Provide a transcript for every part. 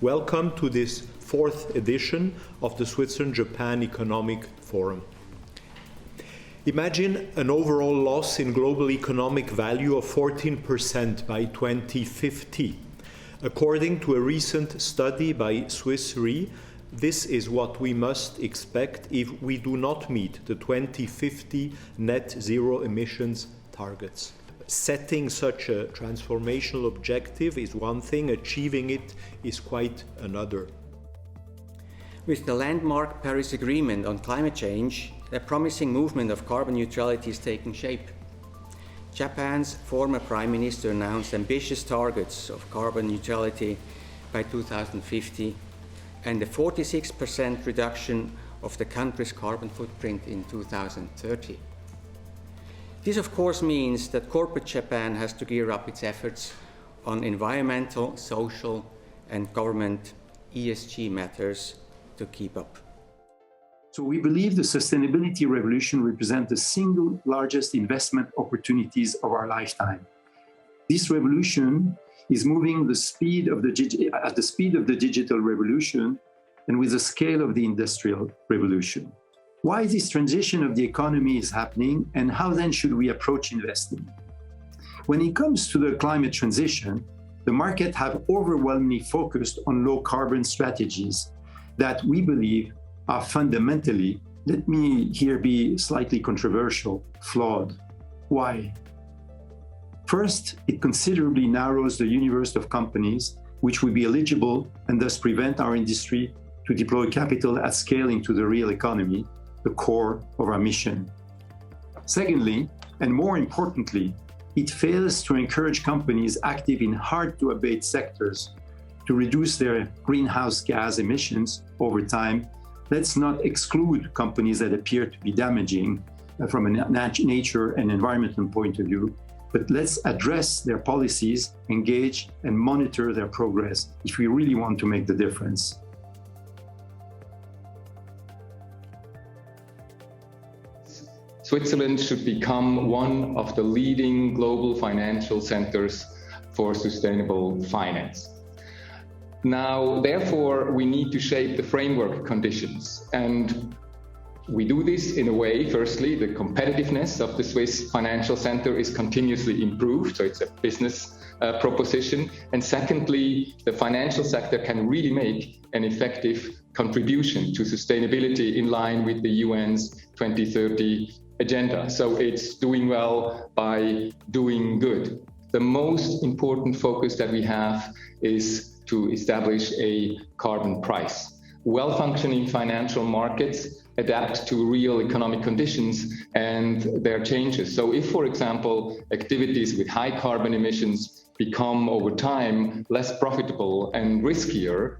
Welcome to this fourth edition of the Switzerland-Japan Economic Forum. Imagine an overall loss in global economic value of 14% by 2050. According to a recent study by Swiss Re, this is what we must expect if we do not meet the 2050 net zero emissions targets. Setting such a transformational objective is one thing, achieving it is quite another. With the landmark Paris Agreement on climate change, a promising movement of carbon neutrality is taking shape. Japan's former Prime Minister announced ambitious targets of carbon neutrality by 2050 and a 46% reduction of the country's carbon footprint in 2030. This, of course, means that corporate Japan has to gear up its efforts on environmental, social, and government ESG matters to keep up. So we believe the sustainability revolution represents the single largest investment opportunities of our lifetime. This revolution is moving at the speed of the digital revolution and with the scale of the industrial revolution. Why this transition of the economy is happening, and how then should we approach investing? When it comes to the climate transition, the market have overwhelmingly focused on low carbon strategies that we believe are fundamentally, let me here be slightly controversial, flawed. Why? First, it considerably narrows the universe of companies which would be eligible and thus prevent our industry to deploy capital at scale into the real economy, the core of our mission. Secondly, and more importantly, it fails to encourage companies active in hard-to-abate sectors to reduce their greenhouse gas emissions over time. Let's not exclude companies that appear to be damaging from a nature and environmental point of view, but let's address their policies, engage, and monitor their progress if we really want to make the difference. Switzerland should become one of the leading global financial centers for sustainable finance. Now, therefore, we need to shape the framework conditions. And we do this in a way, firstly, the competitiveness of the Swiss financial center is continuously improved, so it's a business proposition. And secondly, the financial sector can really make an effective contribution to sustainability in line with the UN's 2030 agenda. So it's doing well by doing good. The most important focus that we have is to establish a carbon price. Well-functioning financial markets adapt to real economic conditions and their changes. So if, for example, activities with high carbon emissions become over time less profitable and riskier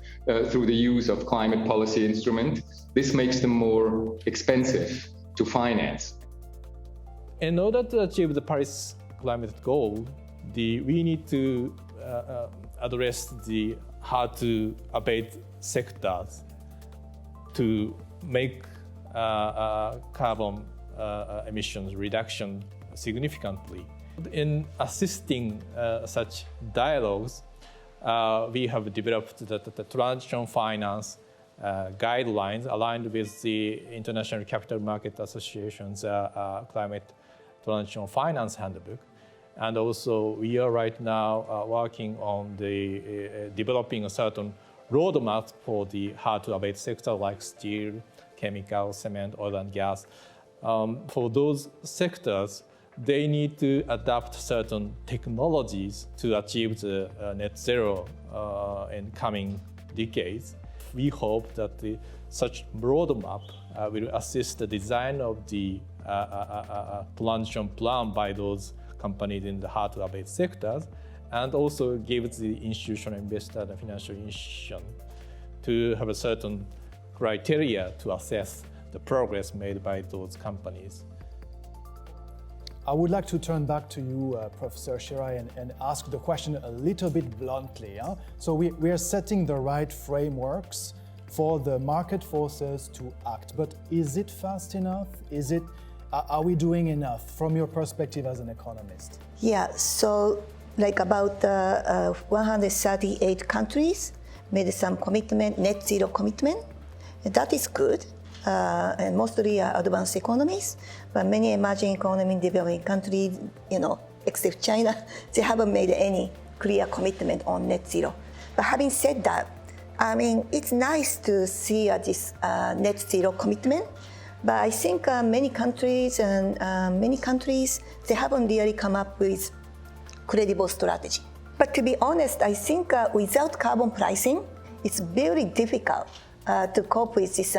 through the use of climate policy instruments, this makes them more expensive to finance. In order to achieve the Paris climate goal, we need to address the hard-to-abate sectors to make carbon emissions reduction significantly. In assisting such dialogues, we have developed the transition finance guidelines aligned with the International Capital Market Association's Climate Transition Finance Handbook. And also, we are right now working on developing a certain roadmap for the hard-to-abate sector like steel, chemical, cement, oil and gas. For those sectors, they need to adapt certain technologies to achieve the net zero in coming decades. We hope that such roadmap will assist the design of the transition plan by those companies in the hard-to-abate sectors, and also give the institutional investor and financial institution to have a certain criteria to assess the progress made by those companies. I would like to turn back to you, Professor Shirai, and ask the question a little bit bluntly. So we are setting the right frameworks for the market forces to act, but is it fast enough? Are we doing enough from your perspective as an economist? Yeah, so like about 138 countries, made some commitment, net zero commitment. That is good, and mostly advanced economies, but many emerging economy developing countries, except China, they haven't made any clear commitment on net zero. But having said that, I mean, it's nice to see this net zero commitment, but I think many countries, they haven't really come up with credible strategy. But to be honest, I think without carbon pricing, it's very difficult to cope with this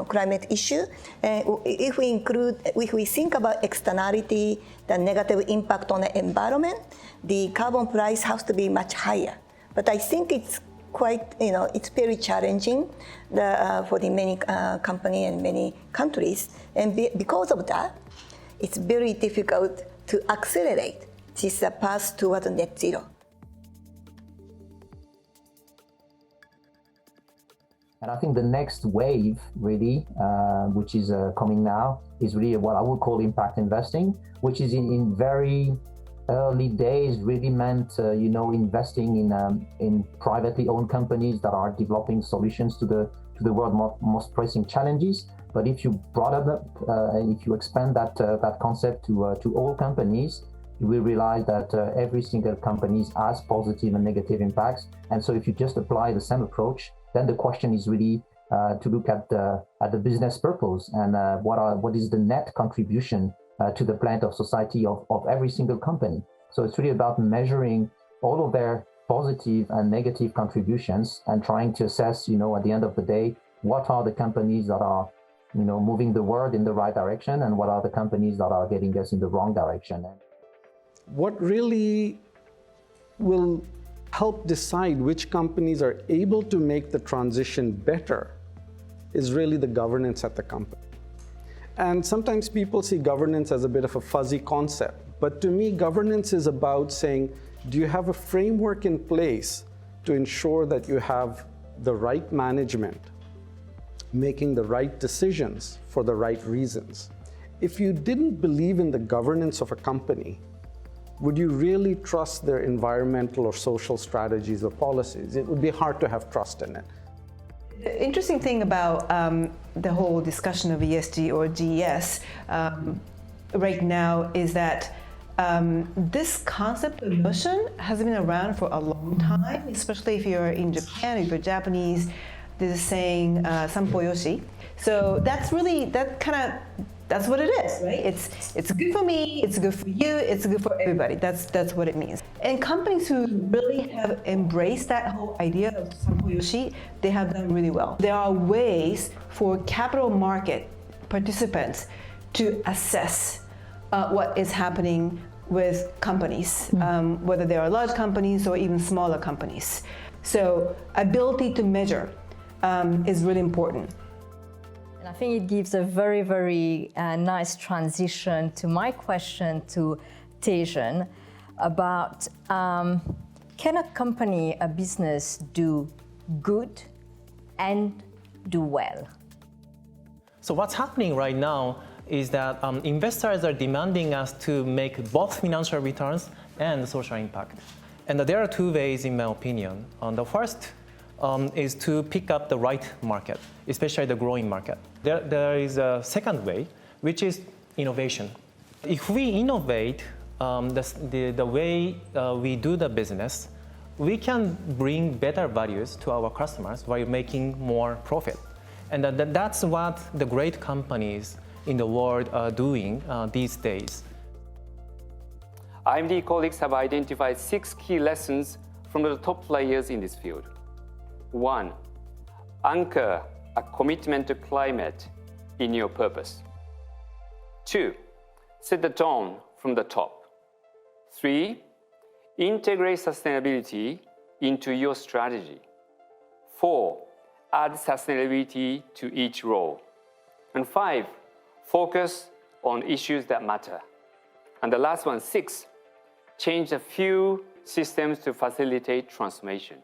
climate issue. If we think about externality, the negative impact on the environment, the carbon price has to be much higher. But I think it's quite, it's very challenging for the many companies and many countries. And because of that, it's very difficult to accelerate this path toward net zero. And I think the next wave, really, which is coming now, is really what I would call impact investing, which is in very early days really meant, investing in privately owned companies that are developing solutions to the world's most pressing challenges. But if you broaden up and if you expand that concept to all companies, you will realize that every single company has positive and negative impacts. And so if you just apply the same approach, then the question is really to look at the business purpose and what is the net contribution to the planet of society of every single company. So it's really about measuring all of their positive and negative contributions and trying to assess, at the end of the day, what are the companies that are, moving the world in the right direction and what are the companies that are getting us in the wrong direction. What really will help decide which companies are able to make the transition better is really the governance at the company. And sometimes people see governance as a bit of a fuzzy concept. But to me, governance is about saying, do you have a framework in place to ensure that you have the right management, making the right decisions for the right reasons? If you didn't believe in the governance of a company, would you really trust their environmental or social strategies or policies? It would be hard to have trust in it. The interesting thing about the whole discussion of ESG or GES right now is that this concept of notion has been around for a long time, especially if you're in Japan, if you're Japanese, there's a saying, "Sanpo yoshi." So that's really, that's what it is, right? It's good for me, it's good for you, it's good for everybody. That's what it means. And companies who really have embraced that whole idea of Sanpo yoshi, they have done really well. There are ways for capital market participants to assess what is happening with companies, whether they are large companies or even smaller companies. So ability to measure is really important. I think it gives a very, very nice transition to my question to Taejeon about can a company, a business do good and do well? So what's happening right now is that investors are demanding us to make both financial returns and social impact. And there are two ways, in my opinion. The first is to pick up the right market, especially the growing market. There is a second way, which is innovation. If we innovate the way we do the business, we can bring better values to our customers while making more profit. And that's what the great companies in the world are doing these days. IMD colleagues have identified 6 key lessons from the top players in this field. 1. Anchor a commitment to climate in your purpose. 2. Set the tone from the top. 3. Integrate sustainability into your strategy. 4. Add sustainability to each role. And 5. Focus on issues that matter. And the last one, 6. Change a few systems to facilitate transformation.